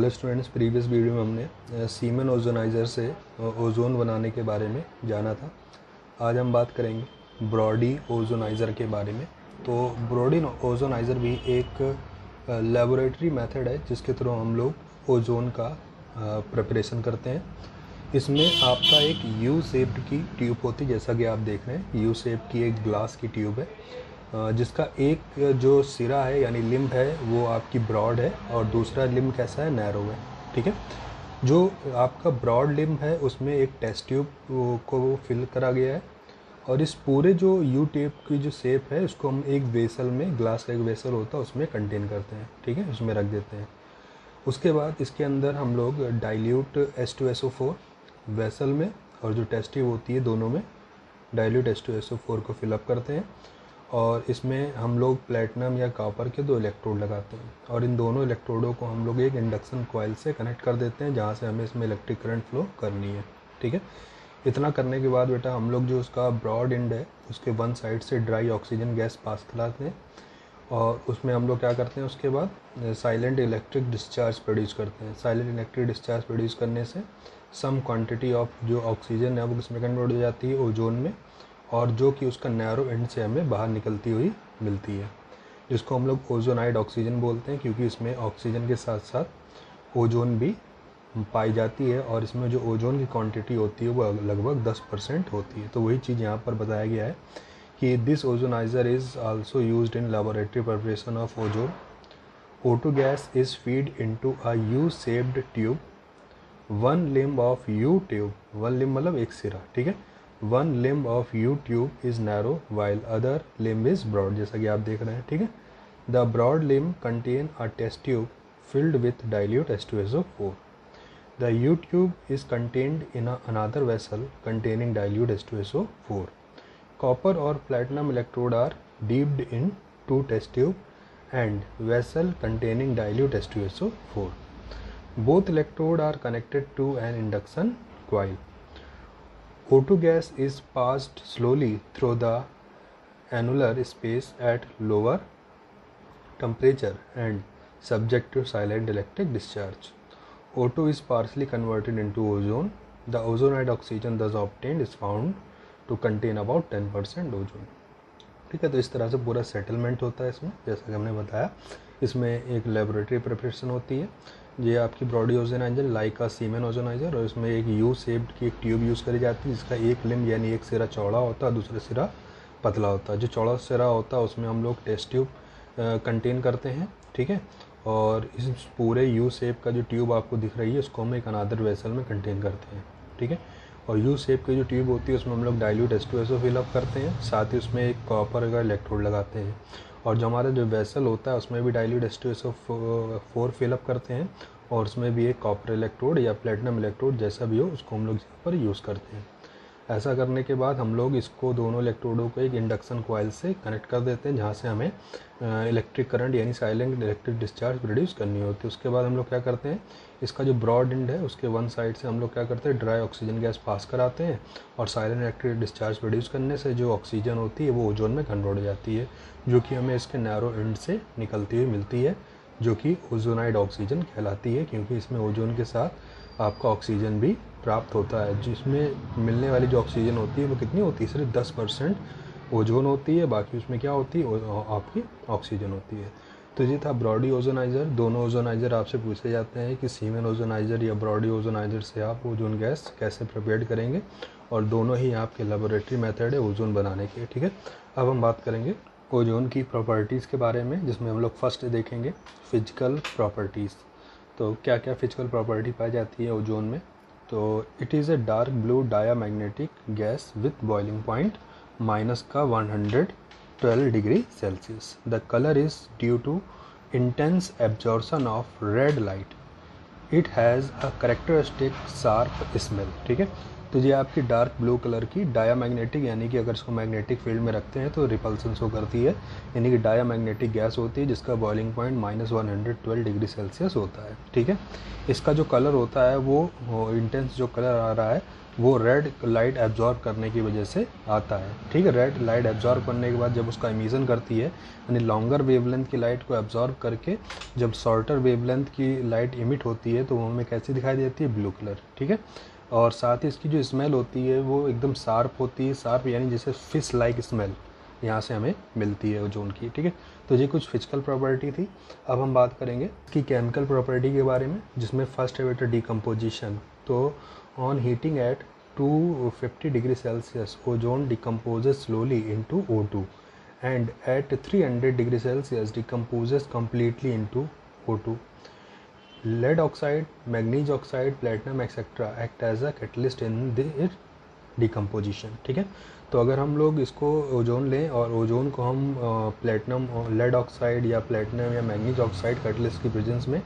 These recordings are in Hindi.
हेलो स्टूडेंट्स, प्रीवियस वीडियो में हमने सीमेन ओजोनाइज़र से ओजोन बनाने के बारे में जाना था। आज हम बात करेंगे ब्रॉडी ओजोनाइज़र के बारे में। तो ब्रॉडी ओजोनाइज़र भी एक लेबोरेटरी मेथड है जिसके थ्रू हम लोग ओजोन का प्रिपरेशन करते हैं। इसमें आपका एक यू शेप्ड की ट्यूब होती है, जैसा कि आप देख रहे हैं। यू शेप की एक ग्लास की ट्यूब है जिसका एक जो सिरा है यानी लिम्ब है वो आपकी ब्रॉड है और दूसरा लिम्ब कैसा है, नैरो है। ठीक है, जो आपका ब्रॉड लिम्ब है उसमें एक टेस्ट ट्यूब को फिल करा गया है और इस पूरे जो यू टेप की जो शेप है उसको हम एक वेसल में, ग्लास का एक वेसल होता है उसमें कंटेन करते हैं। ठीक है, उसमें रख देते हैं। उसके बाद इसके अंदर हम लोग डाइल्यूट H2SO4 वेसल में और जो टेस्ट ट्यूब होती है दोनों में डाइल्यूट H2SO4 को फिलअप करते हैं और इसमें हम लोग प्लेटिनम या कॉपर के 2 इलेक्ट्रोड लगाते हैं और इन दोनों इलेक्ट्रोडों को हम लोग एक इंडक्शन कॉइल से कनेक्ट कर देते हैं जहाँ से हमें इसमें इलेक्ट्रिक करंट फ्लो करनी है। ठीक है, इतना करने के बाद बेटा हम लोग जो उसका ब्रॉड एंड है उसके वन साइड से ड्राई ऑक्सीजन गैस पास कराते हैं और उसमें हम लोग क्या करते हैं, उसके बाद साइलेंट इलेक्ट्रिक डिस्चार्ज प्रोड्यूस करते हैं। साइलेंट इलेक्ट्रिक डिस्चार्ज प्रोड्यूस करने से सम क्वांटिटी ऑफ जो ऑक्सीजन है वो किसमें कन्वर्ट हो जाती है, ओजोन में, और जो कि उसका नैरो एंड से हमें बाहर निकलती हुई मिलती है, जिसको हम लोग ओजोनाइड ऑक्सीजन बोलते हैं, क्योंकि इसमें ऑक्सीजन के साथ साथ ओजोन भी पाई जाती है और इसमें जो ओजोन की क्वांटिटी होती है वो लगभग 10% होती है। तो वही चीज़ यहाँ पर बताया गया है कि this ozonizer is also used in laboratory preparation of ozone. O2 gas is feed into a U-shaped tube. One limb of U tube, one limb मतलब एक सिरा, ठीक है। One limb of U tube is narrow while other limb is broad, जैसा कि आप देख रहे हैं, ठीक है। The broad limb contain a test tube filled with dilute H2SO4. The U tube is contained in another vessel containing dilute H2SO4. Copper or platinum electrode are dipped in 2 test tube and vessel containing dilute H2SO4. Both electrodes are connected to an induction coil. O2 gas is passed slowly through the annular space at lower temperature and subject to silent electric discharge. O2 is partially converted into ozone. The ozonide oxygen thus obtained is found to contain about 10% ozone. ठीक है, तो इस तरह से पूरा सेटलमेंट होता है इसमें, जैसा कि हमने बताया। इसमें एक लेबोरेटरी प्रिपरेशन होती है। ये आपकी ब्रॉडी ओजोनाइजर लाइक का सीमेन ओजोनाइजर, और इसमें एक यू शेप्ड की एक ट्यूब यूज़ करी जाती है जिसका एक लिम्ब यानी एक सिरा चौड़ा होता है, दूसरा सिरा पतला होता है। जो चौड़ा सिरा होता है उसमें हम लोग टेस्ट ट्यूब कंटेन करते हैं, ठीक है। और इस पूरे यू शेप का जो ट्यूब आपको दिख रही है उसको हम एक अनादर वेसल में कंटेन करते हैं, ठीक है। और यू शेप की जो ट्यूब होती है उसमें हम लोग डाइल्यूट H2SO फिलअप करते हैं, साथ ही उसमें एक कॉपर का इलेक्ट्रोड लगाते हैं। और जो हमारा जो वेसल होता है उसमें भी डाइल्यूट H2SO4 फिलअप करते हैं और उसमें भी एक कॉपर इलेक्ट्रोड या प्लेटिनम इलेक्ट्रोड जैसा भी हो उसको हम लोग यहाँ पर यूज़ करते हैं। ऐसा करने के बाद हम लोग इसको दोनों इलेक्ट्रोडों को एक इंडक्शन कॉइल से कनेक्ट कर देते हैं जहाँ से हमें इलेक्ट्रिक करंट यानी साइलेंट इलेक्ट्रिक डिस्चार्ज प्रोड्यूस करनी होती है। उसके बाद हम लोग क्या करते हैं, इसका जो ब्रॉड एंड है उसके वन साइड से हम लोग क्या करते हैं, ड्राई ऑक्सीजन गैस पास कराते हैं और साइलेंट इलेक्ट्रिक डिस्चार्ज प्रोड्यूस करने से जो ऑक्सीजन होती है वो ओजोन में कन्वर्ट हो जाती है, जो कि हमें इसके नैरो एंड से निकलती हुई मिलती है, जो कि ओजोनाइड ऑक्सीजन कहलाती है, क्योंकि इसमें ओजोन के साथ आपका ऑक्सीजन भी प्राप्त होता है। जिसमें मिलने वाली जो ऑक्सीजन होती है वो कितनी होती है, सिर्फ 10% ओजोन होती है, बाकी उसमें क्या होती है, आपकी ऑक्सीजन होती है। तो ये था ब्रॉडी ओजोनाइज़र। दोनों ओजोनाइज़र आपसे पूछे जाते हैं कि सीमेन ओजोनाइज़र या ब्रॉडी ओजोनाइज़र से आप ओजोन गैस कैसे प्रिपेयर करेंगे, और दोनों ही आपके लेबोरेटरी मेथड है ओजोन बनाने के, ठीक है। अब हम बात करेंगे ओजोन की प्रॉपर्टीज़ के बारे में, जिसमें हम लोग फर्स्ट देखेंगे फिजिकल प्रॉपर्टीज़। तो क्या क्या फिजिकल प्रॉपर्टी पाई जाती है ओजोन में। तो it is a dark blue diamagnetic gas with boiling point minus का 112 degree Celsius. The colour is due to intense absorption of red light. It has a characteristic sharp smell, ठीक है। तो ये आपकी डार्क ब्लू कलर की डायामैग्नेटिक, यानी कि अगर इसको मैग्नेटिक फील्ड में रखते हैं तो रिपल्सन शो करती है, यानी कि डायामैग्नेटिक गैस होती है जिसका बॉइलिंग पॉइंट -112 डिग्री सेल्सियस होता है, ठीक है। इसका जो कलर होता है वो इंटेंस जो कलर आ रहा है वो रेड लाइट एब्जॉर्ब करने की वजह से आता है। ठीक है, रेड लाइट एब्जॉर्ब करने के बाद जब उसका एमिशन करती है, यानी लॉन्गर वेवलेंथ की लाइट को एब्जॉर्ब करके जब शॉर्टर वेवलेंथ की लाइट इमिट होती है तो वो हमें कैसी दिखाई देती है, ब्लू कलर। ठीक है, और साथ ही इसकी जो स्मेल होती है वो एकदम शार्प होती है, शार्प यानी जैसे फिश लाइक स्मेल यहाँ से हमें मिलती है ओजोन की। ठीक है, तो ये कुछ फिजिकल प्रॉपर्टी थी। अब हम बात करेंगे इसकी केमिकल प्रॉपर्टी के बारे में, जिसमें फर्स्ट है बेटा डिकम्पोजिशन। तो on heating eight 250 degree Celsius ozone decomposes slowly into O2 and at 300 degree Celsius decomposes completely into O2. Lead oxide, magnesium oxide, platinum etc. act as a catalyst in the decomposition. ठीक है, तो अगर हम लोग इसको ओजोन लें और ओजोन को हम प्लेटिनम लेड ऑक्साइड या प्लेटिनम या मैग्नीज ऑक्साइड कैटलिस्ट की प्रेजेंस में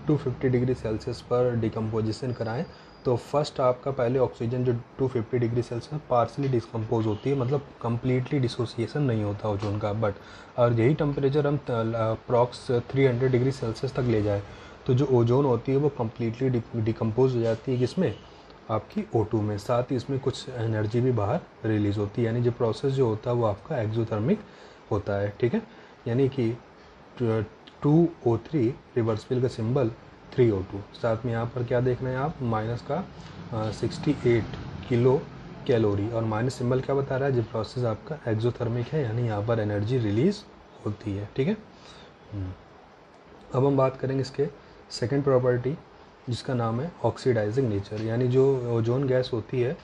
250 डिग्री सेल्सियस पर डिकम्पोजिशन कराएं, तो फर्स्ट आपका पहले ऑक्सीजन जो 250 डिग्री सेल्सियस पार्सली डिस्कम्पोज होती है, मतलब कम्प्लीटली डिसोसिएशन नहीं होता ओजोन का। बट और यही टेम्परेचर हम अप्रॉक्स 300 डिग्री सेल्सियस तक ले जाए तो जो ओजोन होती है वो कम्प्लीटली डिकम्पोज हो जाती है, किसमें, आपकी O2 में। साथ ही इसमें कुछ एनर्जी भी बाहर रिलीज़ होती है, यानी जो प्रोसेस जो होता है वो आपका एक्सोथर्मिक होता है। ठीक है, यानी कि 2O3 रिवर्सिबल का सिंबल 3O2। साथ में यहाँ पर क्या देख रहे हैं आप, माइनस का 68 किलो कैलोरी, और माइनस सिंबल क्या बता रहा है, जो प्रोसेस आपका एक्सोथर्मिक है, यानी यहाँ पर एनर्जी रिलीज़ होती है। ठीक है, अब हम बात करेंगे इसके सेकेंड प्रॉपर्टी, जिसका नाम है ऑक्सीडाइजिंग नेचर। यानी जो ओजोन गैस होती है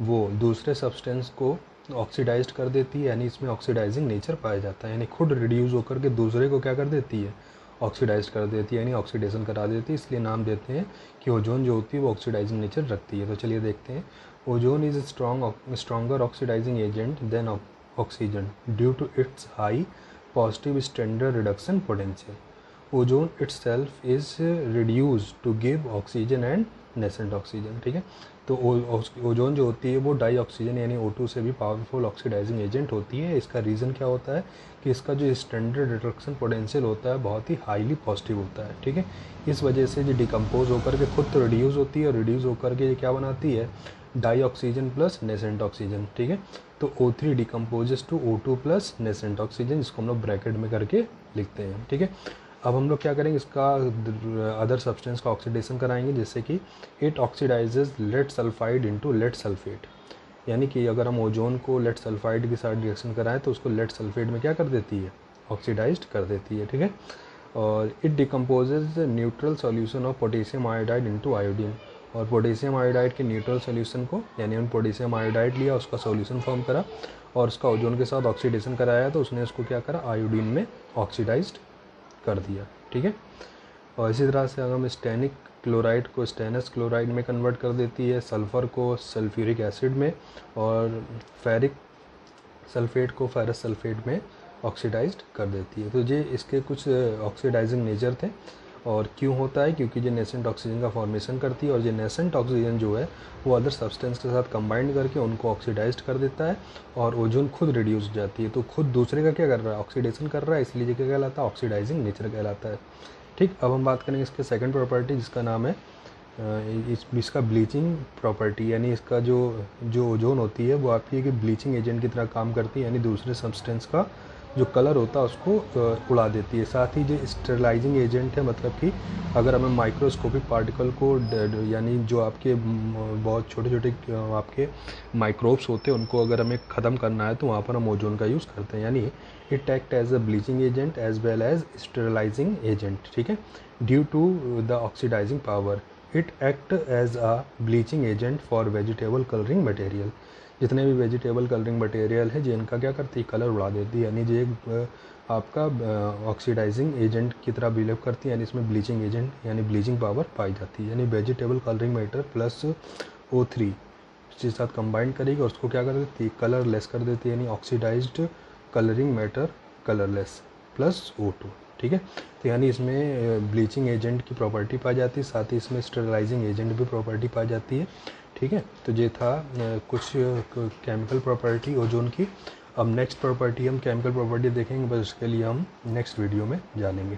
वो दूसरे सब्सटेंस को ऑक्सीडाइज कर देती है, यानी इसमें ऑक्सीडाइजिंग नेचर पाया जाता है, यानी खुद रिड्यूस होकर के दूसरे को क्या कर देती है, ऑक्सीडाइज कर देती है, यानी ऑक्सीडेशन करा देती है। इसलिए नाम देते हैं कि ओजोन जो होती है वो ऑक्सीडाइजिंग नेचर रखती है। तो चलिए देखते हैं, ozone is stronger oxidising agent than oxygen due to its high positive standard reduction potential. Ozone itself is reduced to give oxygen and nascent oxygen। ठीक है, तो ओजोन जो होती है वो डाई ऑक्सीजन यानी O2 से भी पावरफुल ऑक्सीडाइजिंग एजेंट होती है। इसका रीज़न क्या होता है कि इसका जो स्टैंडर्ड रिडक्शन पोटेंशियल होता है बहुत ही हाईली पॉजिटिव होता है। ठीक है, इस वजह से जो डिकम्पोज होकर के खुद तो रिड्यूस होती है, और रिड्यूस होकर के ये क्या बनाती है, dioxygen plus nascent oxygen. ठीक है, तो O3 decomposes to O2 plus nascent oxygen, जिसको हम लोग ब्रैकेट में करके लिखते हैं। ठीक है, अब हम लोग क्या करेंगे, इसका अदर सब्सटेंस का ऑक्सीडेशन कराएंगे, जैसे कि it oxidises lead sulphide into lead sulphate. यानी कि अगर हम ओजोन को लेड सल्फाइड के साथ रिएक्शन कराएं तो उसको लेड सल्फेट में क्या कर देती है, ऑक्सीडाइज्ड कर देती है। ठीक है, और it decomposes neutral solution of potassium iodide into iodine. और पोटेशियम आयोडाइड के न्यूट्रल सॉल्यूशन को, यानी हम पोटेशियम आयोडाइड लिया, उसका सॉल्यूशन फॉर्म करा और उसका ओजोन के साथ ऑक्सीडेशन कराया, तो उसने उसको क्या करा, आयोडीन में ऑक्सीडाइज्ड कर दिया। ठीक है, और इसी तरह से अगर हम स्टेनिक क्लोराइड को स्टेनस क्लोराइड में कन्वर्ट कर देती है, सल्फ़र को सल्फ्यूरिक एसिड में, और फेरिक सल्फेट को फेरस सल्फेट में ऑक्सीडाइज्ड कर देती है। तो ये इसके कुछ ऑक्सीडाइजिंग नेचर थे। और क्यों होता है, क्योंकि ये नेसेंट ऑक्सीजन का फॉर्मेशन करती है, और ये नेसेंट ऑक्सीजन जो है वो अदर सब्सटेंस के साथ कंबाइंड करके उनको ऑक्सीडाइज्ड कर देता है, और ओजोन खुद रिड्यूस हो जाती है। तो खुद दूसरे का क्या कर रहा है, ऑक्सीडेशन कर रहा है, इसलिए ये क्या कहलाता है, ऑक्सीडाइजिंग नेचर कहलाता है। ठीक, अब हम बात करेंगे इसके सेकंड प्रॉपर्टी, जिसका नाम है इसका ब्लीचिंग प्रॉपर्टी। यानी इसका जो ओजोन होती है वो आपकी एक ब्लीचिंग एजेंट की तरह काम करती है, यानी दूसरे सब्सटेंस का जो कलर होता है उसको उड़ा देती है। साथ ही जो स्टेरलाइजिंग एजेंट है, मतलब कि अगर हमें माइक्रोस्कोपिक पार्टिकल को, यानी जो आपके बहुत छोटे छोटे आपके माइक्रोब्स होते हैं उनको अगर हमें ख़त्म करना है तो वहाँ पर हम ओजोन का यूज़ करते हैं, यानी it act as a bleaching agent as well as sterilizing agent. ठीक है, due to the oxidizing power it act as a bleaching agent for vegetable colouring material. जितने भी वेजिटेबल कलरिंग मटेरियल है जिनका क्या करती है, कलर उड़ा देती है, यानी जो आपका ऑक्सीडाइजिंग एजेंट की तरह बिहेव करती है, यानी इसमें ब्लीचिंग एजेंट यानी ब्लीचिंग पावर पाई जाती है। यानी vegetable colouring matter plus O3 इसके साथ कंबाइन करेगी और उसको क्या कर देती है, कलरलेस कर देती है, यानी oxidised colouring matter colourless plus O2। ठीक है, तो यानी इसमें ब्लीचिंग एजेंट की प्रॉपर्टी पाई जाती है, साथ ही इसमें स्टेरलाइजिंग एजेंट भी प्रॉपर्टी पाई जाती है। ठीक है, तो ये था कुछ केमिकल प्रॉपर्टी ओजोन की। अब नेक्स्ट प्रॉपर्टी हम केमिकल प्रॉपर्टी देखेंगे, बस उसके लिए हम नेक्स्ट वीडियो में जानेंगे।